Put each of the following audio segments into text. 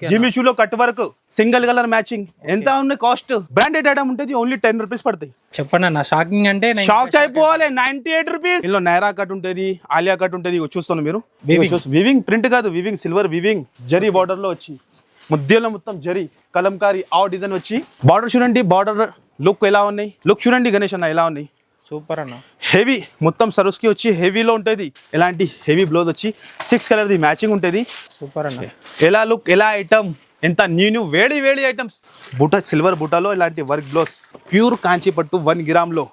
జిమిషులో cut work single colour matching ఎంత ఉన్నాయి cost branded item ఉంటుంది ఓన్లీ 10 రూపీస్ పడతాయి. చెప్పండి అన్న షాకింగ్ అంటే షాక్ అయిపోవాలి 98 రూపీస్. ఇందులో నైరా కట్ ఉంటుంది ఆలియా కట్ ఉంటుంది చూస్తాను మీరు వివింగ్ ప్రింట్ కాదు weaving silver weaving zari border లో వచ్చి మధ్యలో మొత్తం జరీ కలంకారీ ఆ డిజైన్ వచ్చి బార్డర్ చూడండి బార్డర్ లుక్ ఎలా ఉన్నాయి లుక్ చూడండి గణేష్ అన్న ఎలా ఉన్నాయి సూపర్ అన్న హెవీ మొత్తం సరుస్కి వచ్చి హెవీలో ఉంటుంది ఎలాంటి హెవీ బ్లౌజ్ వచ్చి 6 కలర్ ది మ్యాచింగ్ ఉంటుంది సూపర్ అన్న ఎలా లుక్ ఎలా ఐటమ్ ఎంత న్యూ వేడి వేడి ఐటమ్స్ బుట్ట సిల్వర్ బుట్టలో ఇలాంటి వర్క్ బ్లౌజ్ ప్యూర్ కాంచీ పట్టు 1 గ్రామ్ లో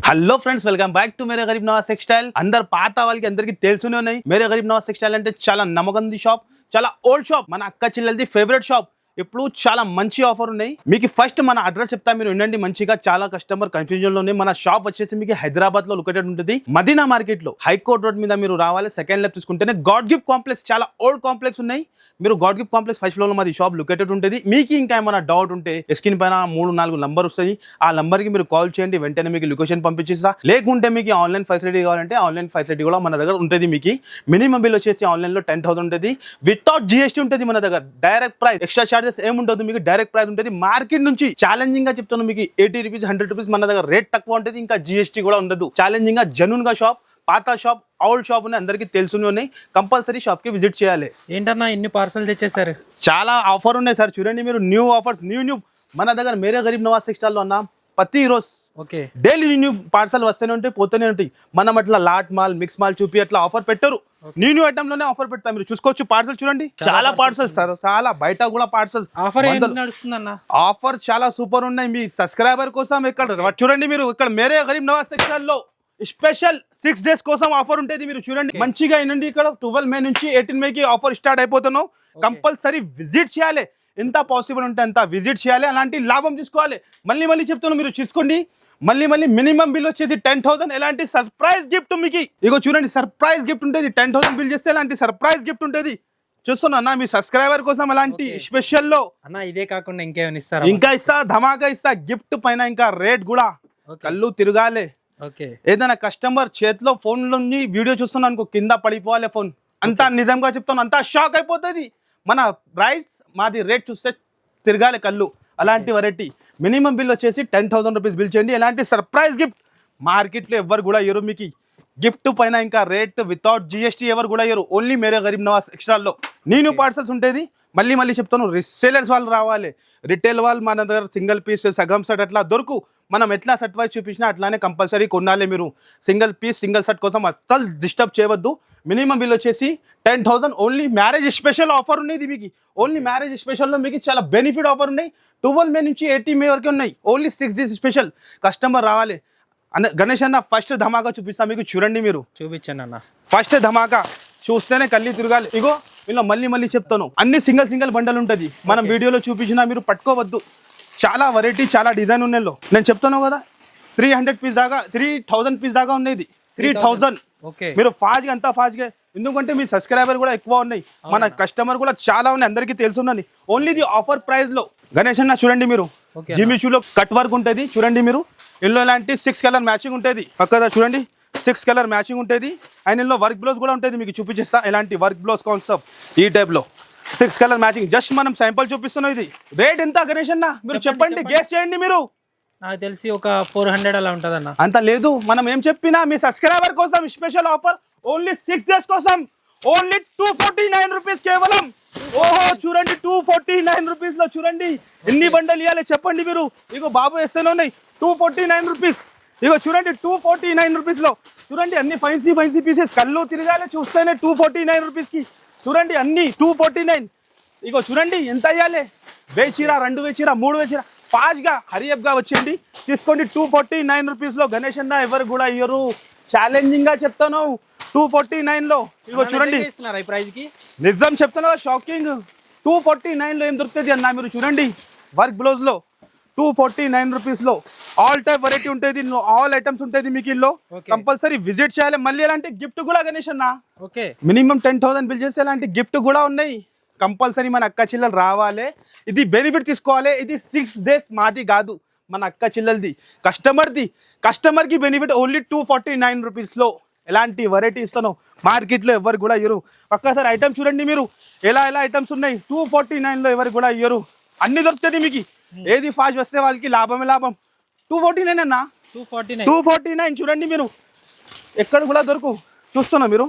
hello friends welcome back to Mere Garib Nawaz textile. అందరు పాత వాళ్ళకి అందరికి తెలుసునే ఉన్నాయి మేరే గరీబ్ నవాజ్ టెక్స్టైల్ అంటే చాలా నమ్మకంది షాప్, చాలా ఓల్డ్ షాప్, మన అక్క చెల్లెలది ఫేవరెట్ షాప్. ఇప్పుడు చాలా మంచి ఆఫర్ ఉన్నాయి. మీకు ఫస్ట్ మన అడ్రస్ చెప్తా మీరు వినండి మంచిగా. చాలా కస్టమర్ కన్ఫ్యూజన్ లో ఉన్నాయి. మన షాప్ వచ్చేసి మీకు హైదరాబాద్ లో లొకేటెడ్ ఉంటుంది మదీనా మార్కెట్ లో హైకోర్ట్ రోడ్ మీద మీరు రావాలి. సెకండ్ లెఫ్ట్ తీసుకుంటేనే గాడ్ గిఫ్ట్ కాంప్లెక్స్ చాలా ఓల్డ్ కాంప్లెక్స్ ఉన్నాయి. మీరు God gift complex first floor లో మాది షాప్ లొకేటెడ్ ఉంటుంది. మీకు ఇంకా ఏమైనా డౌట్ ఉంటే స్క్రీన్ పైన 3-4 నంబర్ వస్తాయి. ఆ నంబర్ కి మీరు కాల్ చేయండి, వెంటనే మీకు లొకేషన్ పంపించేస్తా. లేకుంటే మీకు ఆన్లైన్ ఫెసిలిటీ కావాలంటే ఆన్లైన్ ఫెసిలిటీ కూడా మన దగ్గర ఉంటుంది. మీకు మినిమం బిల్ వచ్చేసి ఆన్లైన్ లో 10,000 ఉంటుంది. వితౌట్ జిఎస్టీ ఉంటుంది మన దగ్గర. డైరెక్ట్ ప్రైస్ ఎక్స్ట్రా చార్జెస్ ఏముంటుంది, మీకు డైరెక్ట్ ప్రైస్ ఉంటుంది. మార్కెట్ నుంచి ఛాలెంజింగ్ గా చెప్తాను మీకు 80 రూపీస్ 100 రూపీస్ మన దగ్గర రేట్ తక్కువ ఉంటుంది. ఇంకా జిఎస్టీ కూడా ఉండదు. ఛాలెంజింగ్ గా జెన్యూన్ గా షాప్, పాత షాప్, ఓల్డ్ షాప్ ఉన్నాయి, అందరికీ తెలుసునే ఉన్నాయి. కంపల్సరీ షాప్ కి విజిట్ చేయాలి. ఏంటన్నా ఇన్ని పార్సల్ తెచ్చేసారు? చాలా ఆఫర్ ఉన్నాయి సార్, చూడండి మీరు. న్యూ ఆఫర్స్ న్యూ మన దగ్గర మేరే గరీబ్ నవాజ్ టెక్స్టైల్ లో ఉన్న ప్రతి రోజు డైలీ న్యూ పార్సల్ వస్తూనే ఉంటాయి, పోతూనే ఉంటాయి. మనం అట్లా లాట్ మాల్ మిక్స్ మాల్ చూపి అట్లా ఆఫర్ పెట్టరు. న్యూ ఐటమ్ లోనే ఆఫర్ పెడతాం. మీరు చూసుకోవచ్చు పార్సల్ చూడండి, చాలా పార్సల్స్ సార్, చాలా బయట కూడా పార్సల్స్ ఆఫర్ నడుస్తుందన్న. ఆఫర్ చాలా సూపర్ ఉన్నాయి. మీ సబ్స్క్రైబర్ కోసం ఇక్కడ చూడండి మీరు. ఇక్కడ మేరే గరీబ్ నవాజ్ టెక్స్టైల్ లో స్పెషల్ 6 days కోసం ఆఫర్ ఉంటుంది. మీరు చూడండి మంచిగా అయినండి. ఇక్కడ 12 మే నుంచి 18 మేకి ఆఫర్ స్టార్ట్ అయిపోతున్నావు. కంపల్సరీ విజిట్ చేయాలి. ఎంత పాసిబుల్ ఉంటే అంత విజిట్ చేయాలి. అలాంటి లాభం తీసుకోవాలి. మళ్ళీ చెప్తాను, మీరు చూసుకోండి. మళ్ళీ మినిమం బిల్ వచ్చేసి 10,000. ఎలాంటి సర్ప్రైజ్ గిఫ్ట్ మీకు ఇగో చూడండి, సర్ప్రైజ్ గిఫ్ట్ ఉంటుంది. 10,000 బిల్ చేస్తే ఎలాంటి సర్ప్రైజ్ గిఫ్ట్ ఉంటుంది చూస్తున్నా అన్న. మీ సబ్స్క్రైబర్ కోసం అలాంటి స్పెషల్ లో అన్న ఇదే కాకుండా ఇంకేమైనా ఇస్తారా? ఇంకా ఇస్తా, ధమాకా ఇస్తా. గిఫ్ట్ పైన ఇంకా రేట్ కూడా కళ్ళు తిరగాలి. ఏదైనా కస్టమర్ చేతిలో ఫోన్ నుంచి వీడియో చూస్తున్నా అనుకో, కింద పడిపోవాలి ఫోన్. అంతా నిజంగా చెప్తాను, అంతా షాక్ అయిపోతుంది. మన ప్రైస్ మాది రేట్ చూస్తే తిరగాలి కళ్ళు. అలాంటి వెరైటీ మినిమం బిల్ వచ్చేసి 10,000 రూపీస్ బిల్ చేయండి. ఎలాంటి సర్ప్రైజ్ గిఫ్ట్ మార్కెట్లో ఎవరు కూడా ఇయ్యరు. మీకు గిఫ్ట్ పైన ఇంకా రేట్ వితౌట్ జిఎస్టీ ఎవరు కూడా ఇయ్యరు. Only Mere Garib Nawaz ఎక్స్ట్రాల్లో new parcels ఉంటుంది. మళ్ళీ చెప్తాను, రీసేలర్స్ వాళ్ళు రావాలి. రిటైల్ వాళ్ళు మన దగ్గర సింగిల్ పీస్ సగం సెట్ అట్లా దొరుకు. మనం ఎట్లా సెట్ వైజ్ చూపించినా అట్లానే కంపల్సరీ కొనాలి. మీరు సింగిల్ పీస్ సింగిల్ సెట్ కోసం అస్సలు డిస్టర్బ్ చేయవద్దు. మినిమం బిల్ వచ్చేసి 10,000. ఓన్లీ మ్యారేజ్ స్పెషల్ ఆఫర్ ఉన్నాయి మీకు. ఓన్లీ మ్యారేజ్ స్పెషల్లో మీకు చాలా బెనిఫిట్ ఆఫర్ ఉన్నాయి. 12 మే నుంచి 18 మే వరకు ఉన్నాయి. Only 6 days special. కస్టమర్ రావాలి. గణేష్ అన్న ఫస్ట్ ధమాకా చూపిస్తా మీకు. చూడండి మీరు, చూపించండి అన్న. ఫస్ట్ ధమాకా చూస్తేనే కళ్ళి తిరగాలి. ఇగో ఇలా మళ్ళీ చెప్తాను, అన్ని సింగిల్ బండల్ ఉంటుంది. మనం వీడియోలో చూపించినా మీరు పట్టుకోవద్దు. చాలా వెరైటీ, చాలా డిజైన్ ఉన్నాయి. నేను చెప్తాను కదా, 300 పీస్ దాకా 3,000 పీస్ దాకా ఉన్నాయి. 3,000 మీరు ఫాస్ట్గా అంతా ఫాస్ట్గా, ఎందుకంటే మీ సబ్స్క్రైబర్ కూడా ఎక్కువ ఉన్నాయి, మన కస్టమర్ కూడా చాలా ఉన్నాయి, అందరికీ తెలుసున్నది. ఓన్లీ ది ఆఫర్ ప్రైస్ లో. గణేష్ అన్న చూడండి మీరు, జిమిషులో కట్ వర్క్ ఉంటుంది. చూడండి మీరు, ఇందులో ఇలాంటి 6 కలర్ మ్యాచింగ్ ఉంటుంది. పక్కదా చూడండి 6 కలర్ మ్యాచింగ్ ఉంటుంది. అండ్ ఇందులో వర్క్ బ్లౌజ్ కూడా ఉంటుంది. మీకు చూపించేస్తా ఎలాంటి వర్క్ బ్లౌజ్ కాన్సెప్ట్. ఈ టైప్ లో 6 కలర్ మ్యాచింగ్. జస్ట్ మనం శాంపుల్ చూపిస్తున్నాం. ఇది రేట్ ఎంత గణేష్ అన్న మీరు చెప్పండి, గెస్ చేయండి మీరు. నాకు తెలిసి ఒక 400 అలా ఉంటుంది అన్న. అంత లేదు, మనం ఏం చెప్పినా మీ సబ్స్క్రైబర్ కోసం స్పెషల్ ఆఫర్. ఓన్లీ 6 days కోసం ఓన్లీ 249 రూపీస్ కేవలం. ఓహో చూడండి, 249 రూపీస్ లో చూడండి ఎన్ని బండలు ఇవ్వాలి చెప్పండి మీరు. ఇగో బాబు వేస్తేనే ఉన్నాయి 249 రూపీస్. ఇగో చూడండి 249 రూపీస్ లో చూడండి అన్ని ఫైన్సీ పీసెస్. కళ్ళు తిరగాలి చూస్తేనే 249 రూపీస్ కి. చూడండి అన్ని 249. ఇగో చూడండి ఎంత అయ్యాలి. వేచీరా, 2 వేచీరా, 3 వేచీరా, ఫాస్ట్గా హరియప్గా వచ్చేయండి తీసుకోండి. 249 రూపీస్ లో గణేష్ అన్న ఎవరు కూడా ఇయ్యరు. ఛాలెంజింగ్ గా చెప్తాను, 249 లో. ఇగో చూడండి, నిజం చెప్తాను, షాకింగ్. 249 లో ఏం దొరుకుతుంది అన్న మీరు చూడండి. వర్క్ బ్లౌజ్ లో 249 రూపీస్ లో ఆల్ టైప్ వెరైటీ ఉంటుంది. ఆల్ ఐటమ్స్ ఉంటుంది మీకు. ఇల్లు కంపల్సరీ విజిట్ చేయాలి. మళ్ళీ ఎలాంటి గిఫ్ట్ కూడా గణేష్ అన్న మినిమం 10,000 బిల్ చేస్తే ఎలాంటి గిఫ్ట్ కూడా ఉన్నాయి. కంపల్సరీ మన అక్క చెల్లెలు రావాలి. ఇది బెనిఫిట్ తీసుకోవాలి. ఇది 6 days మాది కాదు, మన అక్క చెల్లెలది, కస్టమర్ కి బెనిఫిట్ ఓన్లీ 249 రూపీస్లో ఎలాంటి వెరైటీ ఇస్తాను మార్కెట్లో ఎవరు కూడా ఇయ్యరు. ఒక్కసారి ఐటమ్ చూడండి మీరు, ఎలా ఐటమ్స్ ఉన్నాయి. 249లో ఎవరు కూడా ఇయ్యరు. అన్ని దొరుకుతుంది మీకు. ఏది ఫాస్ట్ వస్తే వాళ్ళకి లాభమే లాభం. 249 అన్న, 249 చూడండి మీరు, ఎక్కడ కూడా దొరకు. చూస్తున్నా మీరు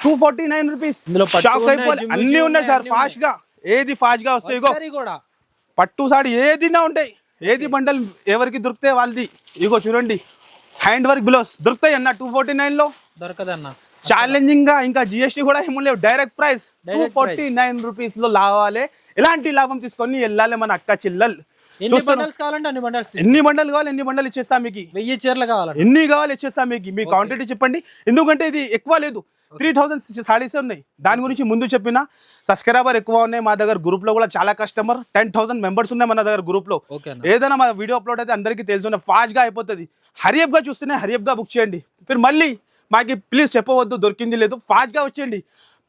249 రూపీస్. షాక్ అయిపోయి అన్ని ఉన్నాయి సార్. ఫాస్ట్ గా ఏది ఫాస్ట్ గా వస్తాయి. ఇగో పట్టు సాడి ఏదినా ఉంటాయి. ఏది బండల్ ఎవరికి దొరికితే వాళ్ళది. ఇగో చూడండి, హ్యాండ్ వర్క్ బ్లౌజ్ దొరుకుతాయి అన్న 249లో. దొరకదన్న ఛాలెంజింగ్ గా. ఇంకా జిఎస్టీ కూడా ఏమో లేవు. డైరెక్ట్ ప్రైస్ 249 రూపీస్ లో లావాలి. ఎలాంటి లాభం తీసుకొని వెళ్ళాలి మన అక్క చెల్లెలు. ఎన్ని బండల్స్ కావాలంటే అన్ని బండల్స్. ఎన్ని బండలు కావాలి ఎన్ని బండలు ఇచ్చేస్తా మీకు. 1000 చీరలు కావాలి, ఎన్ని కావాలి ఇచ్చేస్తా మీకు. మీ క్వాంటిటీ చెప్పండి. ఎందుకంటే ఇది ఎక్కువ లేదు, 3000 సారీస్ ఉన్నాయి. దాని గురించి ముందు చెప్పిన. సబ్స్క్రైబర్ ఎక్కువ ఉన్నాయి మా దగ్గర. గ్రూప్ లో కూడా చాలా కస్టమర్ 10,000 మెంబర్స్ ఉన్నాయి మన దగ్గర గ్రూప్ లో. ఏదైనా మా వీడియో అప్లోడ్ అయితే అందరికీ తెలుసు, ఫాస్ట్ గా అయిపోతుంది. హరియప్ గా చూస్తేనే హరియప్ గా బుక్ చేయండి. మీరు మళ్ళీ మాకి ప్లీజ్ చెప్పవద్దు దొరికింది లేదు. ఫాస్ట్ గా వచ్చేయండి.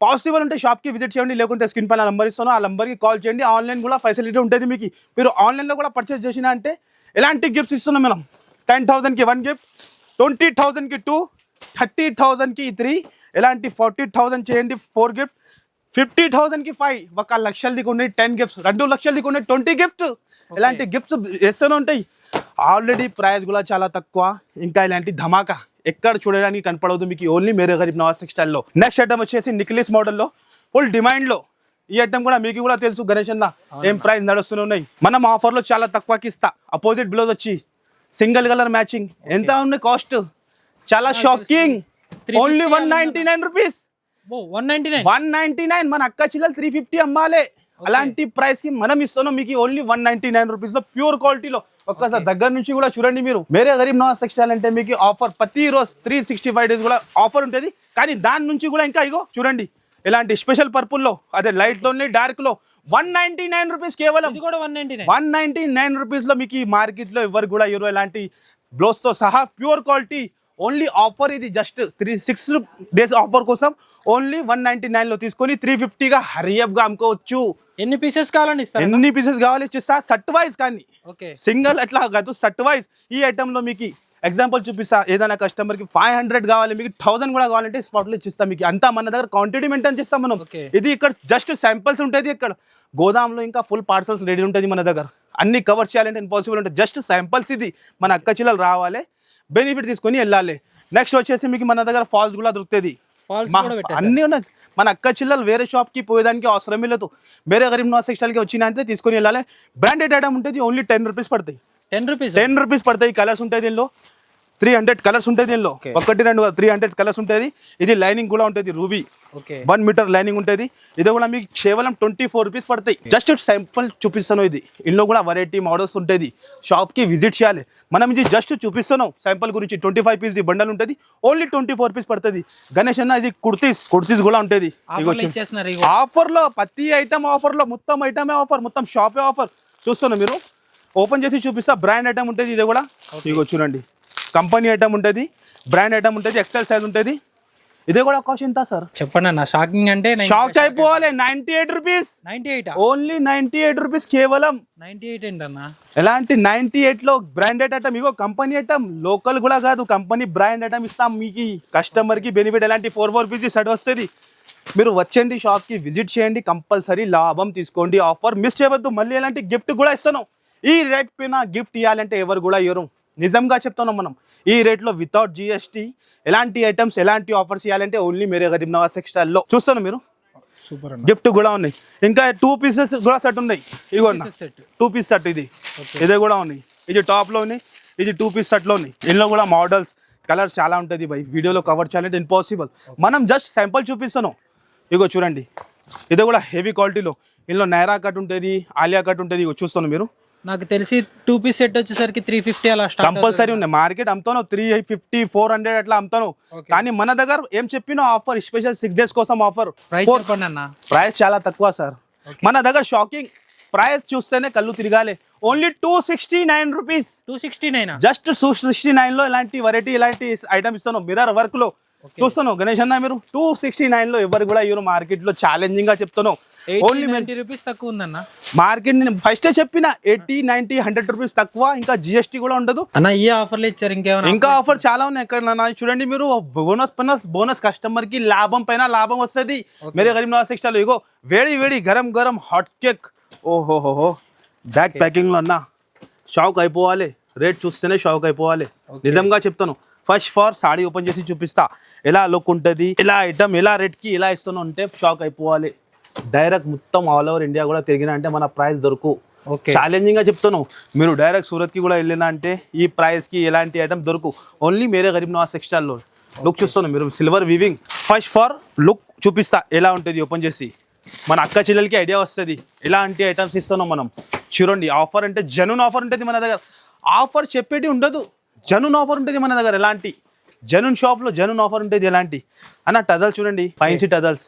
పాసిబుల్ ఉంటే షాప్కి విజిట్ చేయండి, లేకుంటే స్క్రీన్ పైన నంబర్ ఇస్తాను, ఆ నంబర్కి కాల్ చేయండి. ఆన్లైన్ కూడా ఫెసిలిటీ ఉంటుంది మీకు. మీరు ఆన్లైన్లో కూడా పర్చేస్ చేసినా అంటే ఎలాంటి గిఫ్ట్స్ ఇస్తున్నాం మనం. 10,000కి 1 గిఫ్ట్, 20,000కి 2, 30,000కి 3, ఎలాంటి 40,000 చేయండి 4 గిఫ్ట్, 50,000కి 5, 1 లక్షలది కొన్ని 10 గిఫ్ట్స్, 2 లక్షలది కొన్ని 20 గిఫ్ట్. ఇలాంటి గిఫ్ట్స్ ఇస్తూనే ఉంటాయి. ఆల్రెడీ ప్రైస్ కూడా చాలా తక్కువ. ఇంకా ఇలాంటి ధమాకా ఎక్కడ చూడడానికి కనపడదు మీకు. Only Mere Garib Nawaz టెక్స్టైల్లో. Next item వచ్చేసి నిక్లెస్ మోడల్లో ఫుల్ డిమాండ్ లో. ఈ ఐటమ్ కూడా మీకు కూడా తెలుసు గణేష్ అన్న, ఏం ప్రైస్ నడుస్తూనే ఉన్నాయి. మనం ఆఫర్ లో చాలా తక్కువకి ఇస్తా. అపోజిట్ బ్లౌజ్ వచ్చి సింగిల్ కలర్ మ్యాచింగ్. ఎంత ఉంది కాస్ట్? చాలా షాకింగ్. Only 199 rupees. 199. మన అక్క చిల్లలు 350 అమ్మాలే. అలాంటి ప్రైస్ కి మనం ఇస్తున్నాం మీకు ఓన్లీ 199 రూపీస్ లో, ప్యూర్ క్వాలిటీలో. ఒక్కసారి దగ్గర నుంచి కూడా చూడండి మీరు. మేరే గరీబ్ నవాజ్ టెక్స్టైల్ అంటే మీకు ఆఫర్ ప్రతి రోజు 365 డేస్ కూడా ఆఫర్ ఉంటుంది. కానీ దాని నుంచి కూడా ఇంకా ఇగో చూడండి, ఇలాంటి స్పెషల్ పర్పుల్ లో, అదే లైట్ లోనే డార్క్ లో 199 రూపీస్ కేవలం. 199 రూపీస్ లో మీకు మార్కెట్ లో ఎవరు కూడా ఇవ్వరు. ఇలాంటి బ్లౌజ్ తో సహా ప్యూర్ క్వాలిటీ. ఓన్లీ ఆఫర్ ఇది జస్ట్ 6 డేస్ ఆఫర్ కోసం ఓన్లీ 199 లో తీసుకొని 350గా హరియప్ గా అమ్ముకోవచ్చు. ఎన్ని పీసెస్ కావాలని ఇస్తారు? ఎన్ని పీసెస్ కావాలి ఇచ్చేస్తా. సట్ వైజ్, కానీ సింగిల్ అట్లా కాదు, సట్ వైజ్. ఈ ఐటమ్ లో మీకు ఎగ్జాంపుల్ చూపిస్తా. ఏదైనా కస్టమర్ కి 500 కావాలి, మీకు 1000 కూడా కావాలంటే స్పాట్ లో ఇచ్చిస్తాం మీకు. అంతా మన దగ్గర క్వాంటిటీ మెయింటైన్ చేస్తాం మనం. ఇది ఇక్కడ జస్ట్ శాంపిల్స్ ఉంటుంది. ఇక్కడ గోదాంలో ఇంకా ఫుల్ పార్సల్స్ రెడీ ఉంటుంది మన దగ్గర. అన్ని కవర్ చేయాలంటే ఇంపాసిబుల్ ఉంటుంది. Just samples. ఇది మన అక్క చిల్లలు రావాలి, బెనిఫిట్ తీసుకొని వెళ్ళాలి. నెక్స్ట్ వచ్చేసి మీకు మన దగ్గర ఫాల్స్ కూడా దొరుకుతుంది. అన్ని ఉన్నాయి. మన అక్క చిల్లలు వేరే షాప్ కి పోయేదానికి అవసరమే లేదు. వేరే గరీబ్ నవాజ్ టెక్స్టైల్ కి వచ్చినంతే తీసుకొని వెళ్ళాలి. బ్రాండెడ్ ఐటమ్ ఉంటుంది. ఓన్లీ 10 రూపీస్ పడతాయి. 10 రూపీస్ పడతాయి. కలర్స్ ఉంటాయి దీనిలో, 300 కలర్స్ ఉంటాయి దీనిలో. 1, 2, 300 కలర్స్ ఉంటుంది. ఇది లైనింగ్ కూడా ఉంటుంది, రూబీ 1 మీటర్ లైనింగ్ ఉంటుంది. ఇది కూడా మీకు కేవలం 24 రూపీస్ పడతాయి. జస్ట్ శాంపుల్ చూపిస్తాను. ఇది ఇందులో కూడా వెరైటీ మోడల్స్ ఉంటుంది. షాప్ కి విజిట్ చేయాలి. మనం ఇది జస్ట్ చూపిస్తున్నాం శాంపుల్ గురించి. 25 పీస్ బండల్ ఉంటుంది. ఓన్లీ 24 రూపీస్ పడుతుంది. గణేష్ అన్న ఇది కుర్తీస్ కూడా ఉంటుంది ఆఫర్ లో. ప్రతి ఐటమ్ ఆఫర్ లో, మొత్తం ఐటమే ఆఫర్, మొత్తం షాపే ఆఫర్. చూస్తున్నా మీరు. ఓపెన్ చేసి చూపిస్తా. బ్రాండ్ ఐటమ్ ఉంటుంది. ఇది కూడా ఇగో చూడండి, కంపెనీ ఐటమ్ ఉంటుంది, బ్రాండ్ ఐటమ్ ఉంటుంది, ఎక్సెల్ సైజ్ ఉంటుంది. ఇదే కూడా కాస్ట్ ఎంత సార్ చెప్పండి అన్న? షాకింగ్ అంటే షాక్ అయిపోవాలి. 98 రూపీస్. ఓన్లీ 98 రూపీస్ కేవలం. 98 ఏంటన్నా? ఎలాంటి 98 లో బ్రాండెడ్ ఐటమ్. ఇగో కంపెనీ ఐటమ్, లోకల్ కూడా కాదు, కంపెనీ బ్రాండ్ ఐటమ్ ఇస్తాం మీకు. కస్టమర్ కి బెనిఫిట్. ఎలాంటి 4 పీస్ సెట్ వస్తుంది. మీరు వచ్చేయండి, షాప్ కి విజిట్ చేయండి, కంపల్సరీ లాభం తీసుకోండి. ఆఫర్ మిస్ చేయవద్దు. మళ్ళీ ఎలాంటి గిఫ్ట్ కూడా ఇస్తాను. ఈ రేట్ పైన గిఫ్ట్ ఇవ్వాలంటే ఎవరు కూడా ఇవ్వరు. నిజంగా చెప్తున్నాం మనం. ఈ రేట్లో వితౌట్ జిఎస్టీ ఎలాంటి ఐటమ్స్, ఎలాంటి ఆఫర్స్ ఇవ్వాలంటే ఓన్లీ మేరే గరీబ్ నవాజ్ టెక్స్టైల్లో. చూస్తాను మీరు. సూపర్. గిఫ్ట్ కూడా ఉన్నాయి. ఇంకా 2 పీసెస్ కూడా సెట్ ఉన్నాయి. ఇగో 2 పీస్ సెట్. ఇదే కూడా ఉన్నాయి. ఇది టాప్ లో ఉన్నాయి. ఇది 2 పీస్ సెట్ లో ఉన్నాయి. ఇందులో కూడా మోడల్స్, కలర్స్ చాలా ఉంటుంది. బై వీడియోలో కవర్ చేయాలంటే ఇంపాసిబుల్. మనం జస్ట్ శాంపుల్ చూపిస్తాను. ఇగో చూడండి, ఇది కూడా హెవీ క్వాలిటీలో. ఇందులో నైరా కట్ ఉంటుంది, ఆలియా కట్ ఉంటుంది. ఇగో చూస్తాను మీరు. నాకు తెలిసి 2 పీస్ సెట్ వచ్చేసరికి 350 అలా కంపల్సరీ ఉన్నాయి. మార్కెట్ అమ్ముతాను 350, 400 అట్లా అమ్ముతాను. కానీ మన దగ్గర ఏం చెప్పినా ఆఫర్, స్పెషల్ 6 డేస్ కోసం ఆఫర్. ప్రైస్ చాలా తక్కువ సార్ మన దగ్గర. షాకింగ్ ప్రైస్ చూస్తేనే కళ్ళు తిరగాలి. Only 269 rupees. 269 జస్ట్ 269 లో ఇలాంటి వెరైటీ, ఇలాంటి ఐటమ్ ఇస్తాను. మిర్రర్ వర్క్ లో చూస్తాను గణేష్ అన్న మీరు 269 లో ఎవరు కూడా ఇవ్వరు మార్కెట్ లో ఛాలెంజింగ్ గా చెప్తాను. ఓన్లీ 90 రూపీస్ తక్కువ ఉందన్న మార్కెట్ నేను ఫస్టే చెప్పిన 80, 90, 100 రూపీస్ తక్కువ, ఇంకా జిఎస్టీ కూడా ఉండదు. అన్న ఈ ఆఫర్లు ఇచ్చారు ఇంకేమైనా? ఇంకా ఆఫర్ చాలా ఉన్నాయి ఇక్కడ చూడండి మీరు. బోనస్ కస్టమర్ కి లాభం పైన లాభం వస్తుంది. మేరే గరీబ్ నవాజ్ టెక్స్టైల్ ఇగో వేడి వేడి గరం గరం హాట్ కేక్. ఓహోహో బ్యాక్ ప్యాకింగ్ లో అన్న షాక్ అయిపోవాలి. రేట్ చూస్తేనే షాక్ అయిపోవాలి. నిజంగా చెప్తాను. ఫస్ట్ ఫార్ సాడీ ఓపెన్ చేసి చూపిస్తా ఎలా లుక్ ఉంటుంది, ఎలా ఐటమ్ ఎలా రేట్కి ఎలా ఇస్తాను అంటే షాక్ అయిపోవాలి. డైరెక్ట్ మొత్తం ఆల్ ఓవర్ ఇండియా కూడా తిరిగినా అంటే మన ప్రైస్ దొరుకు. ఛాలెంజింగ్ గా చెప్తాను. మీరు డైరెక్ట్ సూరత్ కి కూడా వెళ్ళినా అంటే ఈ ప్రైస్ కి ఎలాంటి ఐటమ్ దొరుకు. ఓన్లీ మేరే గరీబ్ నవాజ్ టెక్స్టైల్ లో లుక్ చూస్తాను మీరు. Silver weaving first for look చూపిస్తా ఎలా ఉంటుంది ఓపెన్ చేసి. మన అక్క చెల్లెలకి ఐడియా వస్తుంది ఎలాంటి ఐటమ్స్ ఇస్తున్నాం మనం. చూడండి ఆఫర్ అంటే జెన్యూన్ ఆఫర్ ఉంటుంది మన దగ్గర. ఆఫర్ చెప్పేటి ఉండదు, జెన్యూన్ ఆఫర్ ఉంటుంది మన దగ్గర. ఎలాంటి జెన్యూన్ షాప్ లో జెన్యూన్ ఆఫర్ ఉంటుంది. ఎలాంటి అన్న టజల్స్ చూడండి, ఫైన్సీ టజల్స్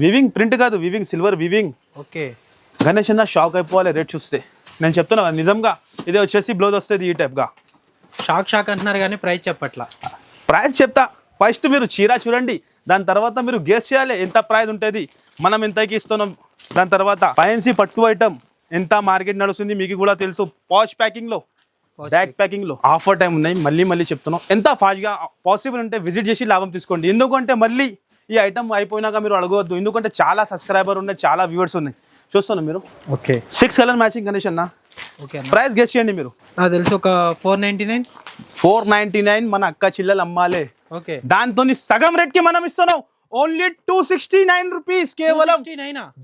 వివింగ్ ప్రింట్ కాదు, weaving silver weaving. Okay Ganesh అన్న షాక్ అయిపోవాలి రేట్ చూస్తే. నేను చెప్తున్నా నిజంగా. ఇదే వచ్చేసి బ్లౌజ్ వస్తుంది ఈ టైప్ గా. షాక్ అంటున్నారు కానీ ప్రైస్ చెప్పట్లా. ప్రైస్ చెప్తా. ఫస్ట్ మీరు చీర చూడండి, దాని తర్వాత మీరు గెస్ చేయాలి ఎంత ప్రైస్ ఉంటుంది, మనం ఎంతకి ఇస్తున్నాం. దాని తర్వాత ఫైన్సీ పట్టు ఐటమ్ ఎంత మార్కెట్ నడుస్తుంది మీకు కూడా తెలుసు. పాచ్ ప్యాకింగ్ లో, బ్యాక్ ప్యాకింగ్ లో ఆఫర్ టైం ఉన్నాయి. మళ్ళీ చెప్తున్నాం, ఎంత ఫాస్ట్ గా పాసిబుల్ ఉంటే విజిట్ చేసి లాభం తీసుకోండి. ఎందుకంటే మళ్ళీ ఈ ఐటమ్ అయిపోయినాక మీరు అడగవద్దు. ఎందుకంటే చాలా సబ్స్క్రైబర్ ఉన్నాయి, చాలా వ్యూవర్స్ ఉన్నాయి. చూస్తాను మీరు. ఓకే 6 కలర్ మ్యాచింగ్ గణేష్ అన్న. ఓకే ప్రైస్ గెస్ చేయండి మీరు. నాకు తెలుసు ఒక 499. 499 మన అక్క చిల్లలు అమ్మాలే. ఓకే దాంతో సగం రేట్ కి మనం ఇస్తున్నాం. ఓన్లీ 269 రూపీస్ కేవలం.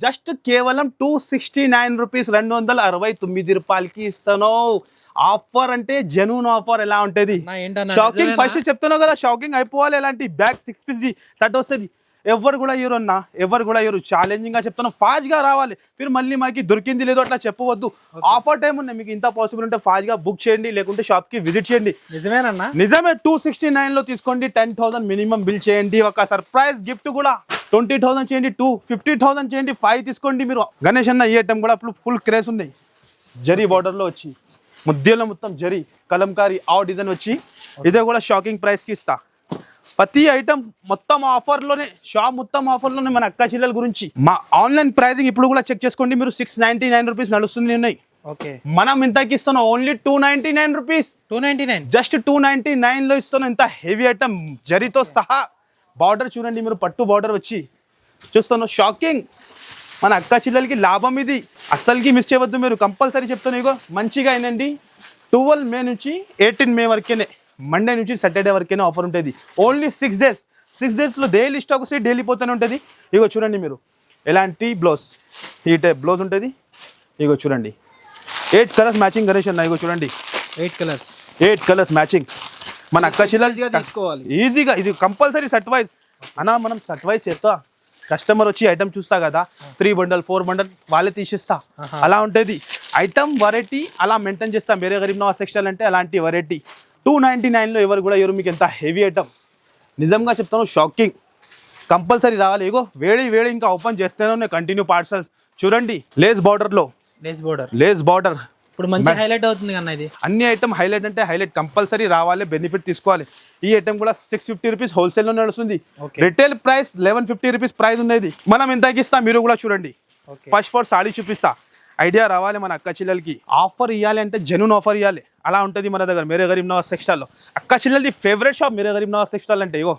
జస్ట్ కేవలం 269 రూపీస్, 269 రూపాయలకి ఇస్తాను. ఆఫర్ అంటే జెన్యూన్ ఆఫర్. ఎలా ఉంటుంది షాకింగ్. ఫస్ట్ చెప్తున్నావు కదా షాకింగ్ అయిపోవాలి. ఎలాంటి బ్యాగ్ 6 పీస్ సెట్ వస్తుంది. ఎవరు కూడా ఇవ్వరు అన్న, ఎవరు కూడా ఇవ్వరు. ఛాలెంజింగ్ గా చెప్తాను, ఫాస్ట్ గా రావాలి. మీరు మళ్ళీ మాకు దొరికింది లేదో అట్లా చెప్పవద్దు. ఆఫర్ టైం ఉన్నాయి మీకు. ఇంత పాసిబుల్ ఉంటే ఫాస్ట్ గా బుక్ చేయండి, లేకుంటే షాప్ కి విజిట్ చేయండి. నిజమేనన్నా? నిజమే. 269 లో తీసుకోండి. 10,000 మినిమం బిల్ చేయండి. ఒక సర్ప్రైజ్ గిఫ్ట్ కూడా 20,000 చేయండి, 50,000 చేయండి, 5 తీసుకోండి మీరు. గణేష్ అన్న ఈ ఐటమ్ కూడా ఫుల్ క్రేజ్ ఉన్నాయి. జరీ బార్డర్ లో వచ్చి ముద్దెలో మొత్తం జరీ కలంకారీ ఆ డిజైన్ వచ్చి ఇదే కూడా షాకింగ్ ప్రైస్ కి ఇస్తా. ప్రతి ఐటమ్ మొత్తం ఆఫర్ లోనే, షాప్ మొత్తం ఆఫర్ లోనే. మన అక్క చిల్లల గురించి మా ఆన్లైన్ ప్రైసింగ్ ఇప్పుడు కూడా చెక్ చేసుకోండి మీరు. 699 రూపీస్ నడుస్తుంది ఉన్నాయి. ఓకే మనం ఇంతకి ఇస్తున్నాం ఓన్లీ 299 రూపీస్. 299 జస్ట్ 299 లో ఇస్తున్నాం. ఇంత హెవీ ఐటమ్ జరీతో సహా. బార్డర్ చూడండి మీరు, పట్టు బార్డర్ వచ్చి చూస్తాను. షాకింగ్. మన అక్క చిల్లలకి లాభం ఇది. అస్సలకి మిస్ చేయవద్దు మీరు. కంపల్సరీ చెప్తాను. ఇగో మంచిగా అయినండి. 12 మే నుంచి 18 మే వరకేనే, మండే నుంచి సాటర్డే వరకేనే ఆఫర్ ఉంటుంది. Only 6 days. 6 డేస్లో డైలీ స్టాక్ వస్తే డైలీ పోతూనే ఉంటుంది. ఇగో చూడండి మీరు ఎలాంటి బ్లౌజ్, ఈ టైప్ బ్లౌజ్ ఉంటుంది. ఇగో చూడండి 8 కలర్స్ మ్యాచింగ్ గణేష్ అన్న. ఇగో చూడండి 8 కలర్స్ మ్యాచింగ్. మన అక్క చిల్లలు తీసుకోవాలి ఈజీగా. ఇది కంపల్సరీ సెట్ వైజ్ అన్న. మనం సెట్ వైజ్ చేస్తా. కస్టమర్ వచ్చి ఐటమ్ చూస్తా కదా, 3 బండల్ 4 బండల్ వాళ్ళే తీసిస్తా. అలా ఉంటుంది ఐటమ్ వెరైటీ. అలా మెయింటైన్ చేస్తా. మేరే గరీబ్ నవాజ్ టెక్స్టైల్ అంటే అలాంటి వెరైటీ. 299 లో ఎవరు కూడా ఎవరు మీకు ఎంత హెవీ ఐటమ్. నిజంగా చెప్తాను షాకింగ్. కంపల్సరీ రావాలి. ఇగో వేడి వేడి ఇంకా ఓపెన్ చేస్తేనే కంటిన్యూ పార్సల్స్. చూడండి లేస్ బార్డర్ లో, లేస్ బార్డర్ ఇప్పుడు మంచి హైలైట్ అవుతుంది కన్నా. ఇది అన్ని ఐటమ్ హైలైట్ అంటే హైలైట్. కంపల్సరీ రావాలి, బెనిఫిట్ తీసుకోవాలి. ఈ ఐటమ్ కూడా 650 రూపీస్ హోల్సేల్ లో నడుస్తుంది. రిటైల్ ప్రైస్ 1150 రూపీస్ ప్రైస్ ఉన్నది. మనం ఎంతకి ఇస్తాం మీరు కూడా చూడండి. ఫస్ట్ ఫర్ సాడీ చూపిస్తా. ఐడియా రావాలి మన అక్క చిల్లలకి. ఆఫర్ ఇవ్వాలి అంటే జెన్యూన్ ఆఫర్ ఇవ్వాలి. అలా ఉంటుంది మన దగ్గర మేరే గరీబ్ నవాజ్ టెక్స్టైల్ లో. అక్క చిల్లలది ఫేవరెట్ షాప్ మేరే గరీబ్ నవాజ్ టెక్స్టైల్ అంటే. ఇగో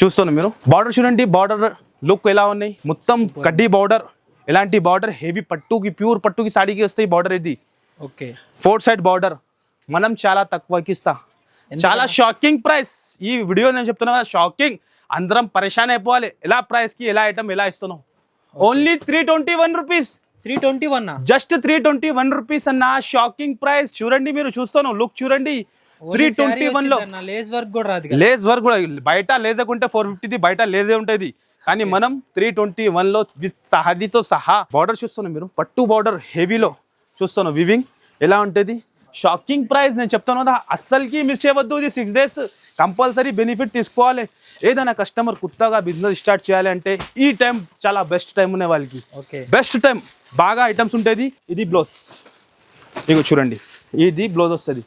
చూస్తాను మీరు. బార్డర్ చూడండి, బార్డర్ లుక్ ఎలా ఉన్నాయి. మొత్తం కడ్డీ బార్డర్. ఎలాంటి బార్డర్ హెవీ పట్టుకి, ప్యూర్ పట్టుకి సాడీకి వస్తాయి బార్డర్. ఇది ఓకే 4 సైడ్ బార్డర్. మనం చాలా తక్కువకి ఇస్తా. చాలా షాకింగ్ ప్రైస్. ఈ వీడియో నేను చెప్తున్నా కదా షాకింగ్. అందరం పరేషాన్ అయిపోవాలి. ఎలా ప్రైస్ కి ఎలా ఐటమ్ ఎలా ఇస్తున్నాం. Only 321 rupees. 321 జస్ట్ 321 రూపీస్ అన్న. Shocking price. చూడండి మీరు, చూస్తాను లుక్ చూడండి. 321 లో లేస్ వర్క్ కూడా రాదు. లేస్ వర్క్ కూడా బయట లేజకుంటే 450 బయట లేజే ఉంటుంది. కానీ మనం 321 లో సాడీతో సహా బార్డర్ చూస్తున్నాం మీరు. పట్టు బార్డర్ హెవీలో చూస్తాను. వివింగ్ ఎలా ఉంటుంది. Shocking price. నేను చెప్తాను కదా అస్సలకి మిస్ చేయవద్దు. ఇది 6 డేస్ కంపల్సరీ బెనిఫిట్ తీసుకోవాలి. ఏదైనా కస్టమర్ కొత్తగా బిజినెస్ స్టార్ట్ చేయాలి అంటే ఈ టైం చాలా బెస్ట్ టైం ఉన్నాయి వాళ్ళకి. Best time. బాగా ఐటమ్స్ ఉంటుంది. ఇది బ్లౌజ్. ఇగో చూడండి ఇది బ్లౌజ్ వస్తుంది.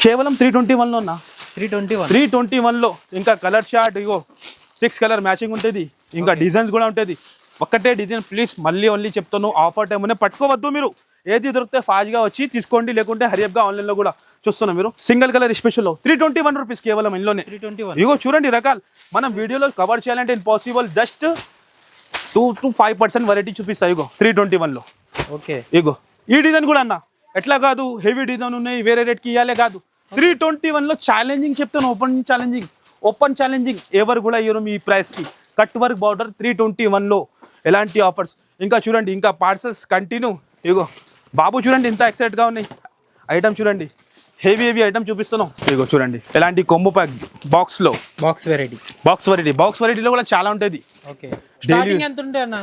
కేవలం 321 లో ఉన్నా. 321. 321లో ఇంకా కలర్ షార్ట్ ఇగో 6 కలర్ మ్యాచింగ్ ఉంటుంది, ఇంకా డిజైన్స్ కూడా ఉంటుంది. ఒక్కటే డిజైన్ ప్లీజ్ మళ్ళీ ఓన్లీ చెప్తాను, ఆఫర్ టైం అనే పట్టుకోవద్దు మీరు. ఏది దొరికితే ఫాస్ట్గా వచ్చి తీసుకోండి, లేకుంటే హరియప్గా ఆన్లైన్లో కూడా చూస్తున్నాం మీరు. సింగిల్ కలర్ స్పెషల్లో 321 రూపీస్ కేవలం ఇందులోనే. 321. ఇగో చూడండి రకాలు, మనం వీడియోలో కవర్ చేయాలంటే ఇంపాసిబుల్. జస్ట్ 2 to 5% వెరైటీ చూపిస్తాయి. ఇగో 321లో ఓకే. ఇగో ఈ డిజైన్ కూడా అన్న ఎట్లా కాదు, హెవీ డిజైన్ ఉన్నాయి, వేరే రేట్కి ఇవ్వాలే కాదు. 321లో ఛాలెంజింగ్ చెప్తాను, ఓపెన్ ఛాలెంజింగ్ ఎవరు కూడా ఇవ్వరు మీ ప్రైస్కి. కట్ వర్క్ బార్డర్ 321లో ఎలాంటి ఆఫర్స్. ఇంకా చూడండి, ఇంకా పార్సల్స్ కంటిన్యూ. ఇగో బాబు చూడండి ఎంత ఎక్సైట్గా ఉన్నాయి ఐటమ్. చూడండి హెవీ ఐటమ్ చూపిస్తున్నాం. ఇగో చూడండి ఎలాంటి combo pack box variety. Box వెరైటీలో కూడా చాలా ఉంటుంది. ఓకే. స్టార్టింగ్ ఎంత ఉంటే అన్న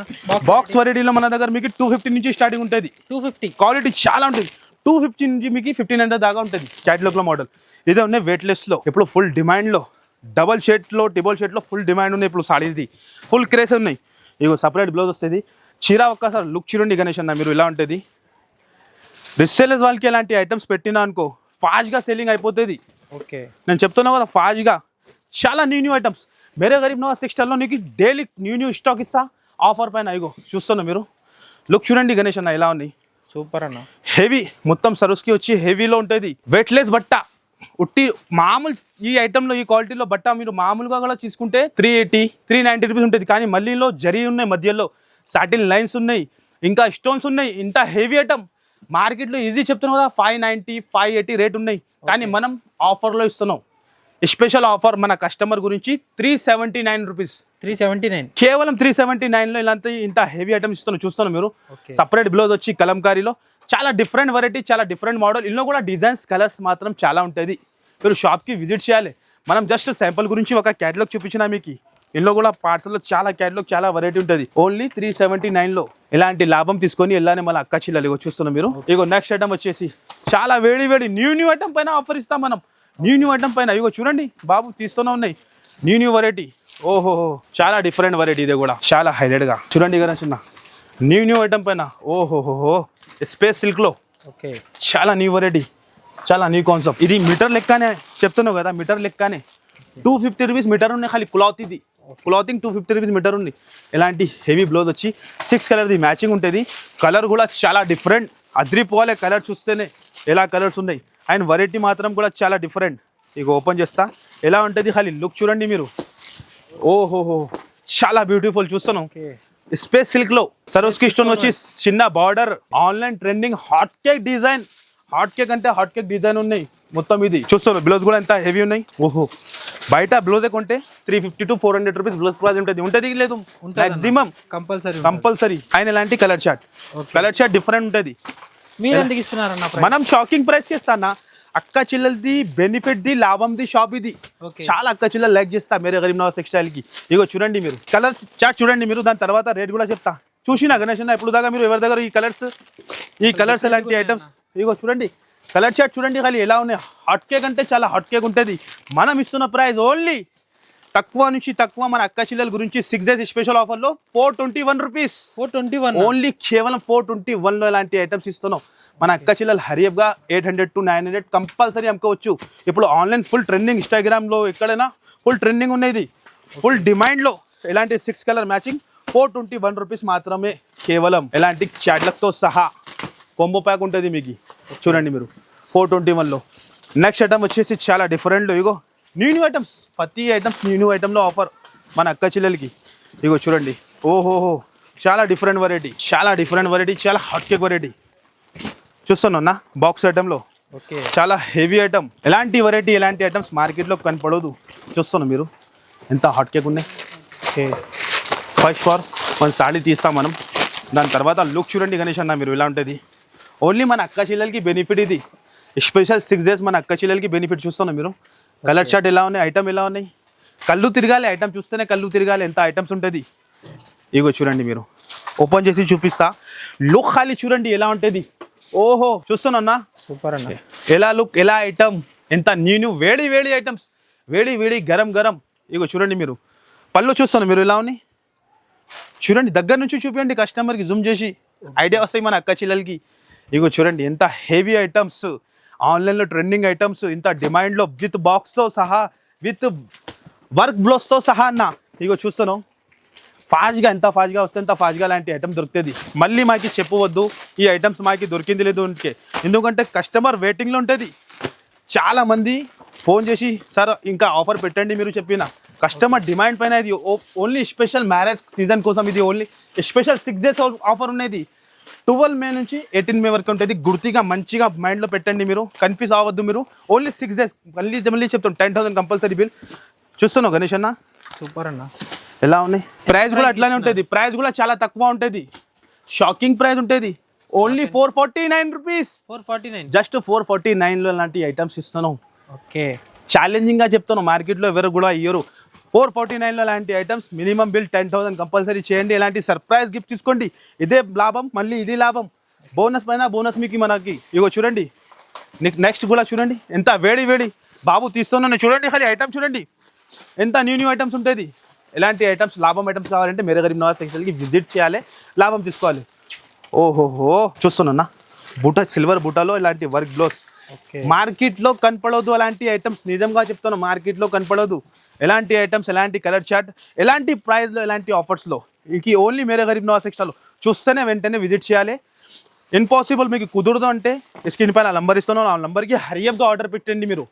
బాక్స్ వెరైటీలో మన దగ్గర మీకు 250 నుంచి స్టార్టింగ్ ఉంటుంది. 250. క్వాలిటీ చాలా ఉంటుంది. 250 నుంచి మీకు 1500 దాకా ఉంటుంది. క్యాటలాగ్లో మోడల్ ఇదే ఉన్నాయి. వెయిట్లెస్లో ఇప్పుడు ఫుల్ డిమాండ్లో, డబల్ షేడ్లో ఫుల్ డిమాండ్ ఉన్నాయి. ఇప్పుడు సాడీది ఫుల్ క్రేజ్ ఉన్నాయి. ఇగో సపరేట్ బ్లౌజ్ వస్తుంది. చీర ఒక్కసారి లుక్ చూడండి గణేష్ అన్న మీరు, ఇలా ఉంటుంది. రిసేలర్స్ వాళ్ళకి ఎలాంటి ఐటమ్స్ పెట్టినా అనుకో ఫాస్ట్గా సెల్లింగ్ అయిపోతుంది. ఓకే. నేను చెప్తున్నా కదా ఫాస్ట్గా. చాలా న్యూ ఐటమ్స్. మేరే గరీబ్ నవాజ్ టెక్స్టైల్లో నీకు డైలీ న్యూ స్టాక్ ఇస్తా ఆఫర్ పైన. ఇగో చూస్తున్నా మీరు, లుక్ చూడండి గణేష్ అన్న ఎలా ఉన్నాయి. సూపర్ అన్న. హెవీ మొత్తం సరుస్కి వచ్చి హెవీలో ఉంటుంది. వెయిట్లెస్ బట్ట ఉట్టి మామూలు ఈ ఐటెంలో ఈ క్వాలిటీలో బట్ట మీరు మామూలుగా కూడా తీసుకుంటే 380 390 రూపీస్ ఉంటుంది. కానీ మళ్ళీలో జరీ ఉన్నాయి, మధ్యలో సాటిన్ లైన్స్ ఉన్నాయి, ఇంకా స్టోన్స్ ఉన్నాయి. ఇంత హెవీ ఐటమ్ మార్కెట్లో ఈజీ చెప్తున్నాం కదా 590 580 రేట్ ఉన్నాయి. కానీ మనం ఆఫర్లో ఇస్తున్నాం. స్పెషల్ ఆఫర్ మన కస్టమర్ గురించి 379 రూపీస్. 379 కేవలం 379లో ఇలాంటి ఇంత హెవీ ఐటమ్స్ ఇస్తున్నాం. చూస్తున్నాం మీరు. సపరేట్ బ్లౌజ్ వచ్చి కలంకారీలో చాలా డిఫరెంట్ వెరైటీ, చాలా డిఫరెంట్ మోడల్. ఇందులో కూడా డిజైన్స్ కలర్స్ మాత్రం చాలా ఉంటుంది. మీరు షాప్కి విజిట్ చేయాలి. మనం జస్ట్ శాంపుల్ గురించి ఒక క్యాటలాగ్ చూపించినా మీకు. ఇందులో కూడా పార్సల్లో చాలా క్యాటలాగ్, చాలా వెరైటీ ఉంటుంది. ఓన్లీ 379లో ఇలాంటి లాభం తీసుకొని వెళ్ళాలి మన అక్క చిల్లలు. ఇగో చూస్తున్నాం మీరు. ఇగో నెక్స్ట్ ఐటమ్ వచ్చేసి చాలా వేడి న్యూ ఐటమ్ పైన ఆఫర్ ఇస్తాం మనం. న్యూ ఐటమ్ పైన ఇగో చూడండి బాబు తీస్తూనే ఉన్నాయి న్యూ వెరైటీ. ఓహో చాలా డిఫరెంట్ వెరైటీ. ఇది కూడా చాలా హైలైట్గా చూడండి కదా చిన్న న్యూ ఐటమ్ పైన. ఓహోహో స్పేస్ సిల్క్లో ఓకే. చాలా న్యూ వెరైటీ, చాలా న్యూ కాన్సెప్ట్. ఇది మీటర్ లెక్కనే చెప్తున్నావు కదా, మీటర్ లెక్కనే 250 రూపీస్ మీటర్ ఉన్నాయి. ఖాళీ క్లాత్ ఇది క్లాతింగ్ 250 రూపీస్ మీటర్ ఉంది. ఎలాంటి హెవీ బ్లౌజ్ వచ్చి 6 కలర్ది మ్యాచింగ్ ఉంటుంది. కలర్ కూడా చాలా డిఫరెంట్, అద్రిపోవాలి కలర్ చూస్తేనే ఎలా కలర్స్ ఉన్నాయి. అండ్ వెరైటీ మాత్రం కూడా చాలా డిఫరెంట్. ఇక ఓపెన్ చేస్తా ఎలా ఉంటుంది, ఖాళీ లుక్ చూడండి మీరు. ఓహోహో చాలా బ్యూటిఫుల్. చూస్తున్నాం స్పేస్ సిల్క్లో సరోస్కి స్టోన్ వచ్చి చిన్న border. Online trending hot cake design. Hot cake design ఉన్నాయి మొత్తం. ఇది చూస్తాను బ్లౌజ్ కూడా ఎంత హెవీ ఉన్నాయి. ఓహో బయట బ్లౌజ్ కొంటే 350 to 400 రూపీస్ బ్లౌజ్ ప్రైస్ ఉంటుంది లేదు మాక్సిమం కంపల్సరీ. ఆయన ఎలాంటి కలర్ షార్ట్ డిఫరెంట్ ఉంటుంది. మీరు ఎందుకు ఇస్తున్నారన్న? మనం షాకింగ్ ప్రైస్కి ఇస్తానా. అక్క చిల్లలది బెనిఫిట్ది లాభంది షాప్ ఇది. చాలా అక్క చిల్లలు లైక్ చేస్తా మేరే గరీబ్ నవాజ్ టెక్స్టైల్కి. ఇగో చూడండి మీరు కలర్ చార్ట్ చూడండి మీరు. దాని తర్వాత రేట్ కూడా చెప్తా. చూసినా గణేష్ అన్న ఇప్పుడు దాకా మీరు ఎవరి దగ్గర ఈ కలర్స్ ఎలాంటి ఐటమ్స్. ఇగో చూడండి కలర్ చార్ట్ చూడండి ఖాళీ ఎలా ఉన్నాయి. హాట్ కేక్ అంటే చాలా హాట్ కేక్ ఉంటుంది. మనం ఇస్తున్న ప్రైస్ ఓన్లీ తక్కువ నుంచి తక్కువ మన అక్క చిల్లల గురించి 6 days స్పెషల్ ఆఫర్లో 421 రూపీస్. 421 ఓన్లీ కేవలం 421లో ఇలాంటి ఐటమ్స్ ఇస్తున్నాం. మన అక్క చిల్లలు హరియప్గా 800 to 900 కంపల్సరీ అమ్ముకోవచ్చు. ఇప్పుడు ఆన్లైన్ ఫుల్ ట్రెండింగ్, ఇన్స్టాగ్రామ్లో ఎక్కడైనా ఫుల్ ట్రెండింగ్ ఉన్నది, ఫుల్ డిమాండ్లో. ఎలాంటి 6 కలర్ మ్యాచింగ్ 421 రూపీస్ మాత్రమే కేవలం. ఎలాంటి చాట్లతో సహా కొంబో ప్యాక్ ఉంటుంది మీకు. చూడండి మీరు 421లో. నెక్స్ట్ ఐటమ్ వచ్చేసి చాలా డిఫరెంట్లో. ఇగో న్యూ ఐటమ్స్, ప్రతి ఐటమ్స్ న్యూ ఐటమ్లో ఆఫర్ మన అక్క చిల్లలకి. ఇగో చూడండి ఓహోహో చాలా డిఫరెంట్ వెరైటీ, చాలా హాట్ కేక్ వెరైటీ. చూస్తున్నా బాక్స్ ఐటెంలో చాలా హెవీ ఐటమ్. ఎలాంటి వెరైటీ, ఎలాంటి ఐటమ్స్ మార్కెట్లో కనపడదు. చూస్తున్నాం మీరు ఎంత హాట్ కేక్ ఉన్నాయి. ఫస్ట్ ఫార్ మన సాడీ తీస్తాం మనం. దాని తర్వాత లుక్ చూడండి గణేష్ అన్న మీరు ఎలా ఉంటుంది. ఓన్లీ మన అక్క చిల్లలకి బెనిఫిట్ ఇది. స్పెషల్ 6 days మన అక్క చిల్లలకి బెనిఫిట్. చూస్తున్నాం మీరు కలర్ షార్ట్ ఎలా ఉన్నాయి, ఐటమ్ ఎలా ఉన్నాయి. కళ్ళు తిరగాలి, ఐటమ్ చూస్తేనే కళ్ళు తిరగాలి ఎంత ఐటమ్స్ ఉంటుంది. ఇగో చూడండి మీరు ఓపెన్ చేసి చూపిస్తా. లుక్ ఖాళీ చూడండి ఎలా ఉంటుంది. ఓహో చూస్తున్నా సూపర్ అన్న. ఎలా లుక్, ఎలా ఐటమ్, ఎంత న్యూ వేడి ఐటమ్స్, వేడి గరం. ఇగో చూడండి మీరు పళ్ళు చూస్తున్నా మీరు ఎలా ఉన్నాయి. చూడండి దగ్గర నుంచి చూపించండి కస్టమర్కి జూమ్ చేసి ఐడియా వస్తాయి మన అక్క చిల్లలకి. ఇగో చూడండి ఎంత హెవీ ఐటమ్స్. ఆన్లైన్లో ట్రెండింగ్ ఐటమ్స్ ఇంత డిమాండ్లో విత్ బాక్స్తో సహా విత్ వర్క్ బ్లౌజ్తో సహా అన్న ఇగో చూస్తున్నాం ఫాస్ట్గా ఎంత ఫాస్ట్గా వస్తే ఎంత ఫాస్ట్గా లాంటి ఐటమ్ దొరుకుతుంది. మళ్ళీ మాకు చెప్పవద్దు ఈ ఐటమ్స్ మాకు దొరికింది లేదు అంటే, ఎందుకంటే కస్టమర్ వెయిటింగ్లో ఉంటుంది. చాలామంది ఫోన్ చేసి సార్ ఇంకా ఆఫర్ పెట్టండి మీరు చెప్పిన కస్టమర్ డిమాండ్ పైన ఇది ఓన్లీ స్పెషల్ మ్యారేజ్ సీజన్ కోసం ఇది ఓన్లీ స్పెషల్ 6 days ఆఫర్ ఉన్నది. 12 May నుంచి 18 May వరకు ఉంటుంది. గుర్తిగా మంచిగా మైండ్లో పెట్టండి, మీరు కన్ఫ్యూజ్ అవ్వద్దు. మీరు ఓన్లీ 6 days మళ్ళీ చెప్తాను 10,000 కంపల్సరీ బిల్. చూస్తున్నావు గణేష్ అన్న సూపర్ అన్న. ఎలా ఉన్నాయి ప్రైస్ కూడా అట్లానే ఉంటుంది. ప్రైస్ కూడా చాలా తక్కువ ఉంటుంది, షాకింగ్ ప్రైస్ ఉంటుంది. ఓన్లీ 449 రూపీస్, 449 జస్ట్ 449లో లాంటి ఐటమ్స్ ఇస్తున్నాం. ఓకే ఛాలెంజింగ్గా చెప్తున్నాం, మార్కెట్లో ఎవరు కూడా ఇయ్యరు. 449లో లాంటి ఐటమ్స్ మినిమం బిల్ 10,000 కంపల్సరీ చేయండి. ఇలాంటి సర్ప్రైజ్ గిఫ్ట్ తీసుకోండి, ఇదే లాభం, మళ్ళీ ఇది లాభం. బోనస్ పైన బోనస్ మీకు మనకి. ఇగో చూడండి నెక్స్ట్ కూడా చూడండి ఎంత వేడి వేడి బాబు తీస్తున్నాను. చూడండి ఖాళీ ఐటమ్ చూడండి ఎంత న్యూ ఐటమ్స్ ఉంటుంది. ఎలాంటి ఐటమ్స్ లాభం ఐటమ్స్ కావాలంటే మేరే గరీబ్ నవాజ్ టెక్స్టైల్కి విజిట్ చేయాలి, లాభం తీసుకోవాలి. ఓహోహో చూస్తున్నా బూటా సిల్వర్ బూటాలో ఇలాంటి వర్క్ బ్లౌజ్ మార్కెట్లో కనపడదు. అలాంటి ఐటమ్స్ నిజంగా చెప్తాను మార్కెట్లో కనపడదు. ఎలాంటి ఐటమ్స్, ఎలాంటి కలర్ చార్ట్, ఎలాంటి ప్రైస్లో, ఎలాంటి ఆఫర్స్లో ఇది ఓన్లీ మేరే గరీబ్ నవాజ్ టెక్స్టైల్. చూస్తేనే వెంటనే విజిట్ చేయాలి. ఇంపాసిబుల్ మీకు కుదరదు అంటే స్క్రీన్ పైన నంబర్ ఇస్తున్నాను, ఆ నంబర్కి హరియప్గా ఆర్డర్ పెట్టండి. మీరు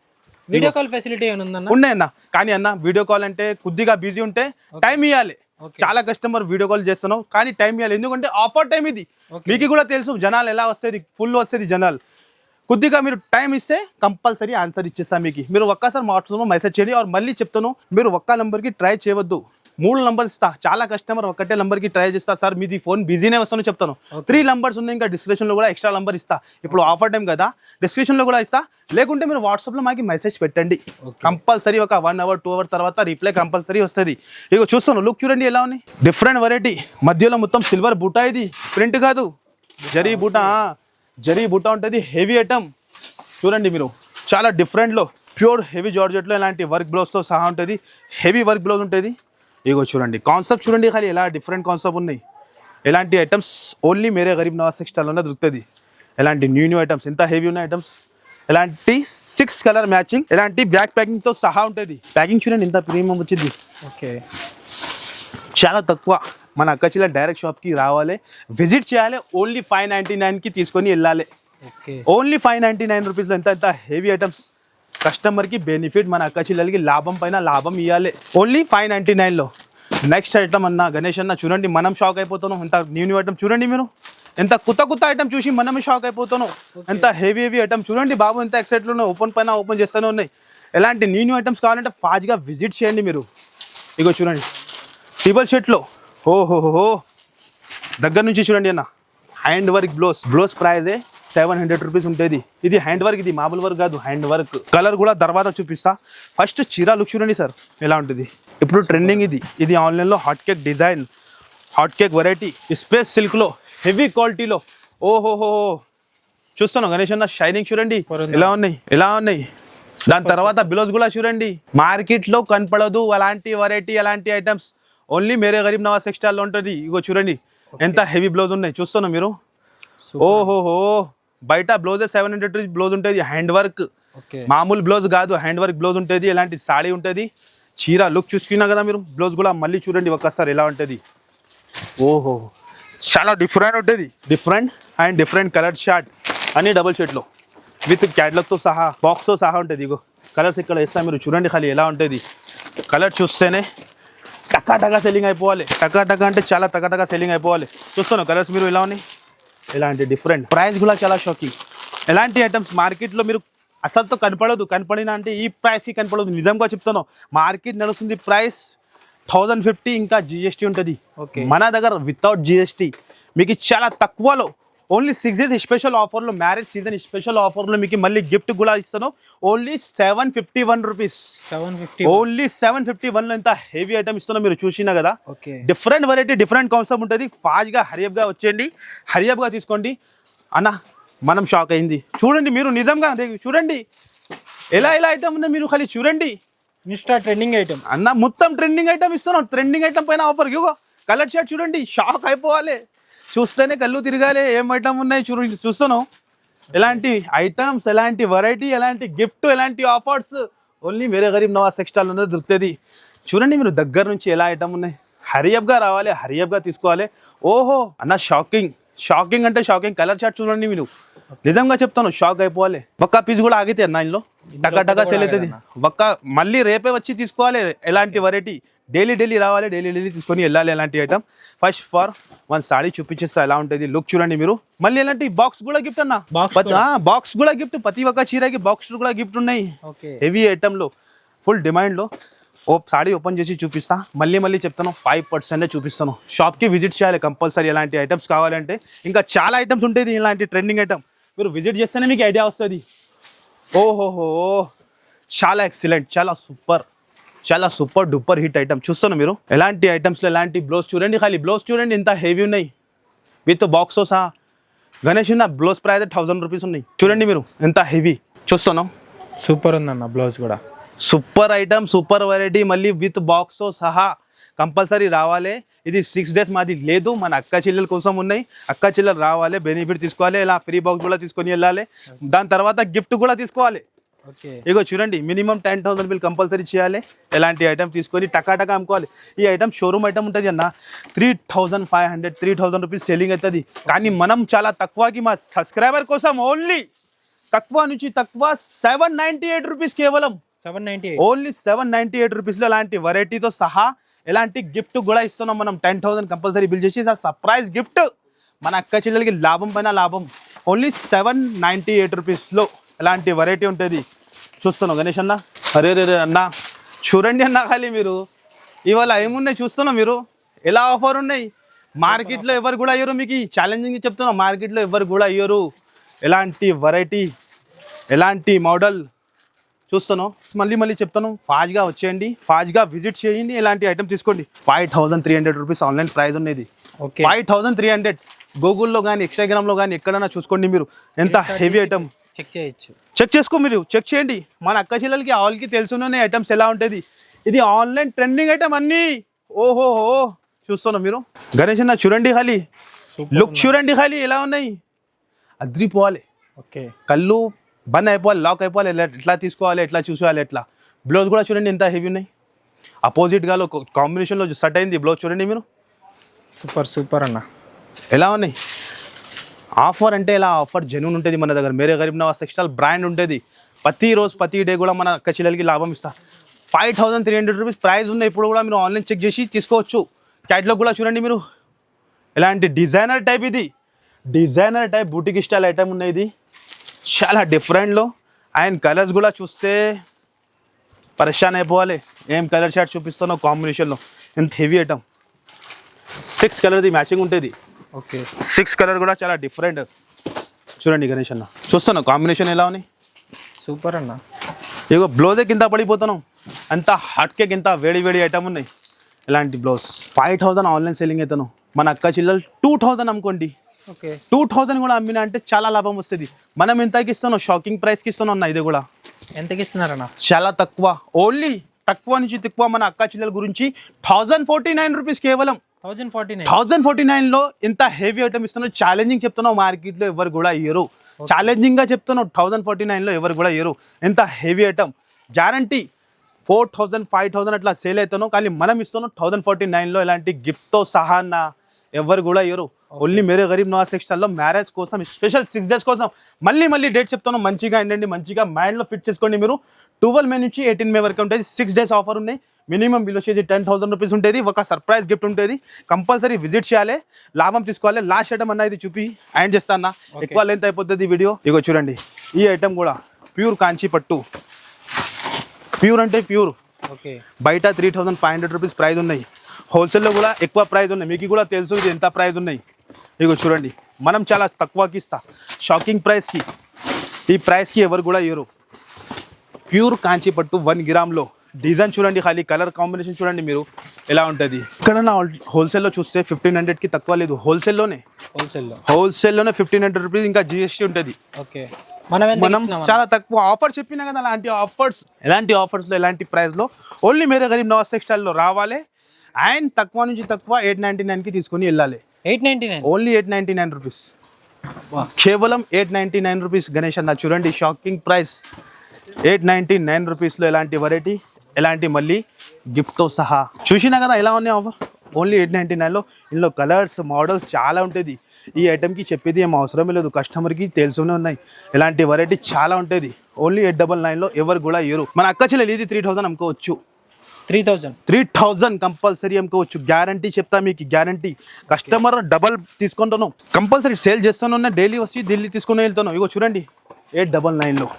వీడియో కాల్ ఫెసిలిటీ ఏమైనా ఉందన్న? ఉన్నాయన్న, కానీ అన్న వీడియో కాల్ అంటే కొద్దిగా బిజీ ఉంటే టైం ఇవ్వాలి. చాలా కస్టమర్ వీడియో కాల్ చేస్తున్నావు కానీ టైం ఇవ్వాలి, ఎందుకంటే ఆఫర్ టైం ఇది. మీకు కూడా తెలుసు జనాలు ఎలా వస్తుంది, ఫుల్ వస్తుంది జనాలు. కొద్దిగా మీరు టైం ఇస్తే కంపల్సరీ ఆన్సర్ ఇచ్చేస్తాను మీకు. మీరు ఒక్కసారి వాట్సాప్లో మెసేజ్ చేయండి. మళ్ళీ చెప్తాను, మీరు ఒక్క నెంబర్కి ట్రై చేయవద్దు, 3 నంబర్స్ ఇస్తా. చాలా కస్టమర్ ఒకటే నెంబర్కి ట్రై చేస్తా సార్ మీది ఫోన్ బిజీనే వస్తాను చెప్తాను. 3 నంబర్స్ ఉన్నాయి, ఇంకా డిస్క్రిప్షన్లో కూడా ఎక్స్ట్రా నంబర్ ఇస్తా. ఇప్పుడు ఆఫర్ టైం కదా, డిస్క్రిప్షన్లో కూడా ఇస్తా. లేకుంటే మీరు వాట్సాప్లో మాకు మెసేజ్ పెట్టండి, కంపల్సరీ ఒక 1 hour 2 hours తర్వాత రిప్లై కంపల్సరీ వస్తుంది. ఇక చూస్తాను లుక్ చూడండి ఎలా ఉన్నాయి, డిఫరెంట్ వెరైటీ. మధ్యలో మొత్తం సిల్వర్ బూటా, ఇది ప్రింట్ కాదు జరీ బూటా. జరీ బూటా ఉంటుంది, హెవీ ఐటమ్ చూడండి మీరు, చాలా డిఫరెంట్లో ప్యూర్ హెవీ జార్జెట్లో ఇలాంటి వర్క్ బ్లౌజ్తో సహా ఉంటుంది. హెవీ వర్క్ బ్లౌజ్ ఉంటుంది. ఇగో చూడండి కాన్సెప్ట్ చూడండి ఖాళీ ఎలా డిఫరెంట్ కాన్సెప్ట్ ఉన్నాయి. ఎలాంటి ఐటమ్స్ ఓన్లీ మేరే గరీబ్ నవాజ్ టెక్స్టైల్లోనే దొరుకుతుంది. ఎలాంటి న్యూ ఐటమ్స్, ఎంత హెవీ ఉన్న ఐటమ్స్. ఎలాంటి 6 కలర్ మ్యాచింగ్, ఎలాంటి బ్యాక్ ప్యాకింగ్తో సహా ఉంటుంది. ప్యాకింగ్ చూడండి ఎంత ప్రీమియం వచ్చింది. ఓకే చాలా తక్కువ. మన అక్కచిల డైరెక్ట్ షాప్కి రావాలి, విజిట్ చేయాలి. ఓన్లీ 599కి తీసుకొని వెళ్ళాలి. ఓకే ఓన్లీ 599 రూపీస్లో ఎంత హెవీ ఐటమ్స్. కస్టమర్కి బెనిఫిట్, మన అక్కచిల్లలకి లాభం పైన లాభం ఇవ్వాలి. ఓన్లీ 599లో. నెక్స్ట్ ఐటమ్ అన్న గణేష్ అన్న చూడండి, మనం షాక్ అయిపోతున్నాం. ఎంత న్యూ ఐటమ్ చూడండి మీరు, ఎంత కొత్త ఐటమ్ చూసి మనమే షాక్ అయిపోతున్నాం. ఎంత హెవీ ఐటమ్ చూడండి బాబు, ఎంత ఎక్సైట్లో ఉన్నాయి. ఓపెన్ పైన ఓపెన్ చేస్తూనే ఉన్నాయి. ఎలాంటి న్యూ ఐటమ్స్ కావాలంటే ఫాస్ట్గా విజిట్ చేయండి మీరు. ఇగో చూడండి టీబల్ షర్ట్లో, ఓహోహో దగ్గర నుంచి చూడండి అన్న. హ్యాండ్ వర్క్ బ్లౌజ్ ప్రైజే 700 రూపీస్ ఉంటుంది. ఇది హ్యాండ్ వర్క్, ఇది మామూలు వర్క్ కాదు, హ్యాండ్ వర్క్. కలర్ కూడా తర్వాత చూపిస్తా. ఫస్ట్ చీర లుక్ చూడండి సార్ ఎలా ఉంటుంది. ఇప్పుడు ట్రెండింగ్ ఇది ఆన్లైన్లో hot cake design, hot cake variety, space సిల్క్లో హెవీ క్వాలిటీలో. ఓహోహో చూస్తాను గణేష్ అన్న, షైనింగ్ చూడండి ఎలా ఉన్నాయి. దాని తర్వాత బ్లౌజ్ కూడా చూడండి, మార్కెట్లో కనపడదు అలాంటి వెరైటీ, అలాంటి ఐటమ్స్ ఓన్లీ మేరే గరీబ్ నవాజ్ టెక్స్టైల్లో ఉంటుంది. ఇగో చూడండి ఎంత హెవీ బ్లౌజ్ ఉన్నాయి, చూస్తున్నాం మీరు. ఓహోహో బయట బ్లౌజే 700 రూపీస్ బ్లౌజ్ ఉంటుంది, హ్యాండ్ వర్క్. మామూలు బ్లౌజ్ కాదు, హ్యాండ్ వర్క్ బ్లౌజ్ ఉంటుంది. ఎలాంటి సాడీ ఉంటుంది. చీర లుక్ చూసుకున్నా కదా మీరు, బ్లౌజ్ కూడా మళ్ళీ చూడండి ఒక్కసారి ఎలా ఉంటుంది. ఓహో చాలా డిఫరెంట్ ఉంటుంది, డిఫరెంట్ కలర్ షార్ట్ అన్ని డబుల్ షర్ట్లో విత్ క్యాట్లాగ్తో సహా, బాక్స్తో సహా ఉంటుంది. ఇగో కలర్స్ ఇక్కడ వేస్తా మీరు చూడండి ఖాళీ ఎలా ఉంటుంది. కలర్ చూస్తేనే టకా సెల్లింగ్ అయిపోవాలి. టకా అంటే చాలా టకా సెల్లింగ్ అయిపోవాలి. చూస్తాను కలర్స్ మీరు ఎలా ఉన్నాయి. ఎలాంటి డిఫరెంట్ ప్రైస్ కూడా చాలా షాకింగ్. ఎలాంటి ఐటమ్స్ మార్కెట్లో మీరు అసలుతో కనపడినా అంటే ఈ ప్రైస్కి కనపడదు. నిజంగా చెప్తాను, మార్కెట్ నడుస్తుంది ప్రైస్ 1050, ఇంకా GST ఉంటుంది. మన దగ్గర వితౌట్ GST మీకు చాలా తక్కువలో ఓన్లీ 6 days స్పెషల్ ఆఫర్లో, మ్యారేజ్ సీజన్ స్పెషల్ ఆఫర్లో మీకు మళ్ళీ గిఫ్ట్ కూడా ఇస్తాను. Only 751 rupees. ఓన్లీ 751లో ఎంత హెవీ ఐటమ్ ఇస్తున్నాం మీరు చూసినా కదా. డిఫరెంట్ వెరైటీ, డిఫరెంట్ కాన్సెప్ట్ ఉంటుంది. ఫాస్ట్గా హరియప్గా వచ్చేయండి, హరియప్గా తీసుకోండి అన్న. మనం షాక్ అయింది చూడండి మీరు, నిజంగా చూడండి ఎలా ఐటమ్ ఉందో మీరు ఖాళీ చూడండి. మిస్టర్ ట్రెండింగ్ ఐటమ్ అన్న, మొత్తం ట్రెండింగ్ ఐటమ్ ఇస్తున్నాం. ట్రెండింగ్ ఐటమ్ పైన ఆఫర్. ఇగో కలర్ షర్ట్ చూడండి, షాక్ అయిపోవాలి. చూస్తేనే కళ్ళు తిరగాలి, ఏం ఐటమ్ ఉన్నాయి చూస్తున్నాం. ఎలాంటి ఐటమ్స్, ఎలాంటి వెరైటీ, ఎలాంటి గిఫ్ట్, ఎలాంటి ఆఫర్స్ ఓన్లీ మేరే గరీబ్ నవాజ్ టెక్స్టైల్లోనే దొరుకుతుంది. చూడండి మీరు దగ్గర నుంచి ఎలా ఐటమ్ ఉన్నాయి. హరియప్గా రావాలి, హరియప్గా తీసుకోవాలి. ఓహో అన్న షాకింగ్, షాకింగ్ అంటే షాకింగ్. కలర్ చార్ట్ చూడండి మీరు, నిజంగా చెప్తాను షాక్ అయిపోవాలి. ఒక్క పీస్ కూడా ఆగితే అన్న ఇందులో టకా టకా సేల్ అవుతుంది. ఒక్క మళ్ళీ రేపే వచ్చి తీసుకోవాలి. ఎలాంటి వెరైటీ డైలీ రావాలి, డైలీ తీసుకొని వెళ్ళాలి. ఎలాంటి item first for one sari చూపించేస్తా ఎలా ఉంటుంది లుక్ చూడండి మీరు. మళ్ళీ ఎలాంటి బాక్స్ కూడా గిఫ్ట్ అన్న, బాక్స్ కూడా గిఫ్ట్. ప్రతి ఒక్క చీరకి బాక్స్ కూడా గిఫ్ట్ ఉన్నాయి. హెవీ ఐటమ్ లో ఫుల్ డిమాండ్ లో సాడీ ఓపెన్ చేసి చూపిస్తా. మళ్ళీ చెప్తాను 5% చూపిస్తాను. షాప్ కి విజిట్ చేయాలి కంపల్సరీ. ఎలాంటి ఐటమ్స్ కావాలంటే ఇంకా చాలా ఐటమ్స్ ఉంటుంది. ఇలాంటి ట్రెండింగ్ ఐటమ్ మీరు విజిట్ చేస్తేనే మీకు ఐడియా వస్తుంది. ఓహోహో చాలా ఎక్సలెంట్, చాలా సూపర్ డూపర్ హిట్ ఐటమ్ చూస్తాను మీరు. ఎలాంటి ఐటమ్స్లో ఎలాంటి బ్లౌజ్ చూడండి, ఖాళీ బ్లౌజ్ చూడండి ఎంత హెవీ ఉన్నాయి విత్ బాక్స్ సహా. గణేష్ ఉన్న బ్లౌజ్ ప్రైస్ 1000 రూపీస్ ఉన్నాయి. చూడండి మీరు ఎంత హెవీ చూస్తాను. సూపర్ ఉందన్న బ్లౌజ్ కూడా. సూపర్ ఐటమ్, సూపర్ వెరైటీ, మళ్ళీ విత్ బాక్స్తో సహా కంపల్సరీ రావాలి. ఇది 6 days మాది లేదు, మన అక్క చెల్లెల కోసం ఉన్నాయి. అక్క చెల్లెలు రావాలి, బెనిఫిట్ తీసుకోవాలి. ఇలా ఫ్రీ బాక్స్ కూడా తీసుకొని వెళ్ళాలి. దాని తర్వాత గిఫ్ట్ కూడా తీసుకోవాలి. ఇగో చూడండి మినిమం 10,000 బిల్ కంపల్సరీ చేయాలి. ఎలాంటి ఐటమ్ తీసుకొని టకా అమ్ముకోవాలి. ఈ ఐటమ్ షోరూమ్ ఐటమ్ ఉంటుంది అన్న 3,500 3,000 రూపీస్ సెల్లింగ్ అవుతుంది. కానీ మనం చాలా తక్కువకి మా సబ్స్క్రైబర్ కోసం ఓన్లీ తక్కువ నుంచి తక్కువ 798 రూపీస్, కేవలం 798, ఓన్లీ 798 రూపీస్లో ఎలాంటి వెరైటీతో సహా ఎలాంటి గిఫ్ట్ కూడా ఇస్తున్నాం మనం. 10,000 కంపల్సరీ బిల్ చేసి సర్ప్రైజ్ గిఫ్ట్ మన అక్క చెల్లెలకి లాభం పైన లాభం. ఓన్లీ 798 రూపీస్లో ఎలాంటి వెరైటీ ఉంటుంది చూస్తున్నాం. గణేష్ అన్న అరే అన్న చూడండి అన్న, ఖాళీ మీరు ఇవాళ ఏమున్నాయి చూస్తున్నాం మీరు. ఎలా ఆఫర్ ఉన్నాయి మార్కెట్లో ఎవరు కూడా అయ్యారు. మీకు ఛాలెంజింగ్ చెప్తున్నాం, మార్కెట్లో ఎవరు కూడా అయ్యారు. ఎలాంటి వెరైటీ, ఎలాంటి మోడల్ చూస్తున్నాం. మళ్ళీ చెప్తాను, ఫాస్ట్గా వచ్చేయండి, ఫాస్ట్గా విజిట్ చేయండి. ఎలాంటి ఐటమ్ తీసుకోండి. 5,300 రూపీస్ ఆన్లైన్ ప్రైస్ ఉన్నది. 5,300 గూగుల్లో కానీ ఇన్స్టాగ్రామ్లో కానీ ఎక్కడైనా చూసుకోండి మీరు. ఎంత హెవీ ఐటమ్ చెక్ చేసుకో మీరు, చెక్ చేయండి. మన అక్క చెల్లెలకి ఆల్కి తెలుసునే ఐటమ్స్ ఎలా ఉంటుంది. ఇది ఆన్లైన్ ట్రెండింగ్ ఐటమ్ అన్నీ. ఓహోహో చూస్తున్నాం మీరు. గణేష్ అన్న చూడండి, ఖాళీ లుక్ చూడండి, ఖాళీ ఎలా ఉన్నాయి. అద్రిపోవాలి, కళ్ళు బంద్ అయిపోవాలి, లాక్ అయిపోవాలి. ఎట్లా తీసుకోవాలి, ఎట్లా చూసుకోవాలి, ఎట్లా. బ్లౌజ్ కూడా చూడండి ఎంత హెవీ ఉన్నాయి. అపోజిట్గా కాంబినేషన్లో సెట్ అయింది బ్లౌజ్ చూడండి మీరు. సూపర్ అన్న ఎలా ఉన్నాయి. ఆఫర్ అంటే ఇలా ఆఫర్ జెన్యూన్ ఉంటుంది మన దగ్గర. మేరే గరీబ్ నవాజ్ టెక్స్టైల్ బ్రాండ్ ఉంటుంది. ప్రతిరోజు ప్రతి డే కూడా మన అక్క చెల్లెలకి లాభం ఇస్తా. 5,300 రూపీస్ ప్రైస్ ఉన్నాయి. ఇప్పుడు కూడా మీరు ఆన్లైన్ చెక్ చేసి తీసుకోవచ్చు. క్యాట్లాగ్ కూడా చూడండి మీరు. ఎలాంటి డిజైనర్ టైప్, ఇది designer type boutique style item ఉన్నాయి. ఇది చాలా డిఫరెంట్లో. అండ్ కలర్స్ కూడా చూస్తే పరేషాన్ అయిపోవాలి. ఏం కలర్ షార్ట్ చూపిస్తానో కాంబినేషన్లో. ఎంత హెవీ ఐటమ్. 6 కలర్ది మ్యాచింగ్ ఉంటుంది. 6 కలర్ కూడా చాలా డిఫరెంట్ చూడండి. గణేష్ అన్న చూస్తాను కాంబినేషన్ ఎలా ఉన్నాయి. సూపర్ అన్న. ఇగో బ్లౌజే కింద పడిపోతాను, అంత హాట్కే కింద వేడి ఐటమ్ ఉన్నాయి. ఎలాంటి బ్లౌజ్ 5,000 ఆన్లైన్ సెల్లింగ్ అవుతాను. మన అక్క చెల్లెలు 2,000 అమ్ముకోండి. 2,000 కూడా అమ్మినా అంటే చాలా లాభం వస్తుంది. మనం ఎంతకి ఇస్తున్నాం, షాకింగ్ ప్రైస్కి ఇస్తున్నాం అన్న. ఇది కూడా ఎంతకి ఇస్తున్నారన్న? చాలా తక్కువ, ఓన్లీ తక్కువ నుంచి తక్కువ మన అక్క చెల్లెల గురించి 1,049 రూపీస్, కేవలం 1,049లో ఎంత హెవీ ఐటమ్ ఇస్తున్నావు. ఛాలెంజింగ్ చెప్తున్నావు, మార్కెట్లో ఎవరు కూడా ఇయ్యరు. ఛాలెంజింగ్గా చెప్తున్నావు, 1,049లో ఎవరు కూడా ఇయ్యరు. ఎంత హెవీ ఐటమ్, గ్యారంటీ 4,000 5,000 అట్లా సేల్ అవుతాను. కానీ మనం ఇస్తున్నాం 1,049లో ఎలాంటి గిఫ్ట్తో సహా అన్న ఎవరు కూడా ఇయ్యరు. ఓన్లీ మేరే గరీబ్ నవాజ్ టెక్స్టైల్లో మ్యారేజ్ కోసం స్పెషల్ 6 days కోసం మళ్ళీ డేట్ చెప్తాను. మంచిగా ఏంటండి, మంచిగా మైండ్లో ఫిట్ చేసుకోండి మీరు. 12 May నుంచి 18 May వరకు ఉంటుంది. 6 days ఆఫర్ ఉన్నాయి. మినిమం బిల్ వచ్చేసి 10,000 రూపీస్ ఉంటుంది. ఒక సర్ప్రైజ్ గిఫ్ట్ ఉంటుంది. కంపల్సరీ విజిట్ చేయాలి, లాభం తీసుకోవాలి. లాస్ట్ ఐటమ్ అన్న ఇది చూపి యాడ్ చేస్తాను. ఎక్కువ లెంత్ అయిపోతుంది వీడియో. ఇగో చూడండి, ఈ ఐటమ్ కూడా ప్యూర్ కాంచీ పట్టు. ప్యూర్ అంటే ప్యూర్. బయట 3,500 రూపీస్ ప్రైస్ ఉన్నాయి. హోల్సేల్లో కూడా ఎక్కువ ప్రైస్ ఉన్నాయి. మీకు కూడా తెలుసు ఇది ఎంత ప్రైస్ ఉన్నాయి. ఇగో చూడండి, మనం చాలా తక్కువకి ఇస్తా, షాకింగ్ ప్రైస్కి. ఈ ప్రైస్కి ఎవరు కూడా ఇవ్వరు. ప్యూర్ కాంచీ పట్టు 1 గ్రామ్లో. డిజైన్ చూడండి, ఖాళీ కలర్ కాంబినేషన్ చూడండి మీరు ఎలా ఉంటుంది. ఇక్కడ నా హోల్సేల్లో చూస్తే 1,500కి తక్కువ లేదు. హోల్సేల్లోనే 1,500 రూపీస్, ఇంకా GST ఉంటుంది. మనం చాలా తక్కువ ఆఫర్ చెప్పినా కదా. అలాంటి ఆఫర్స్, ఎలాంటి ఆఫర్స్లో ఎలాంటి ప్రైస్లో ఓన్లీ మేరే గరీబ్ నవాజ్ టెక్స్టైల్లో రావాలి. అండ్ తక్కువ నుంచి తక్కువ 899కి తీసుకొని వెళ్ళాలి. 899, ఓన్లీ 899 రూపీస్. కేవలం 899 రూపీస్ గణేష్ అన్న. చూడండి షాకింగ్ ప్రైస్. 899 రూపీస్లో ఎలాంటి వెరైటీ, ఎలాంటి మళ్ళీ గిఫ్ట్తో సహా. చూసినా కదా ఎలా ఉన్నాయి ఆఫర్. ఓన్లీ 899లో ఇందులో కలర్స్ మోడల్స్ చాలా ఉంటుంది. ఈ ఐటెంకి చెప్పేది ఏం అవసరమే లేదు, కస్టమర్కి తెలుసునే ఉన్నాయి. ఇలాంటి వెరైటీ చాలా ఉంటుంది. ఓన్లీ 899లో ఎవరు కూడా ఇయ్యరు. మన అక్క చెల్లెలు ఇది 3000 అమ్ముకోవచ్చు. 3000 కంపల్సరీ అమ్ముకోవచ్చు. గ్యారంటీ చెప్తా మీకు, గ్యారంటీ. కస్టమర్ డబల్ తీసుకుంటాను, కంపల్సరీ సేల్ చేస్తాను. డైలీ వచ్చి ఢిల్లీ తీసుకుని వెళ్తాను. ఇగో చూడండి 899లో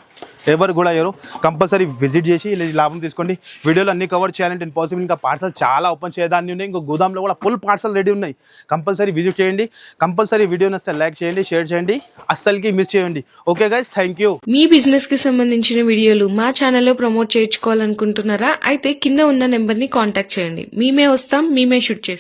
ఎవరు కూడా అయ్యారు. కంపల్సరీ విజిట్ చేసి లాభం తీసుకోండి. వీడియోలో అన్ని కవర్ చేయాలంటే ఇంపాసిబుల్. ఇంకా పార్సల్ చాలా ఓపెన్ చేయదాన్ని ఉన్నాయి. ఇంకో గోదాంలో కూడా ఫుల్ పార్సల్ రెడీ ఉన్నాయి. కంపల్సరీ విజిట్ చేయండి. కంపల్సరీ వీడియో నచ్చితే లైక్ చేయండి, షేర్ చేయండి, అస్సలకి మిస్ చేయండి. Okay guys, thank you. Me business కి సంబంధించిన వీడియోలు మా ఛానల్లో ప్రమోట్ చేయించుకోవాలనుకుంటున్నారా? అయితే కింద ఉన్న నెంబర్ ని కాంటాక్ట్ చేయండి. మేమే వస్తాం, మేమే షూట్ చేస్తాం.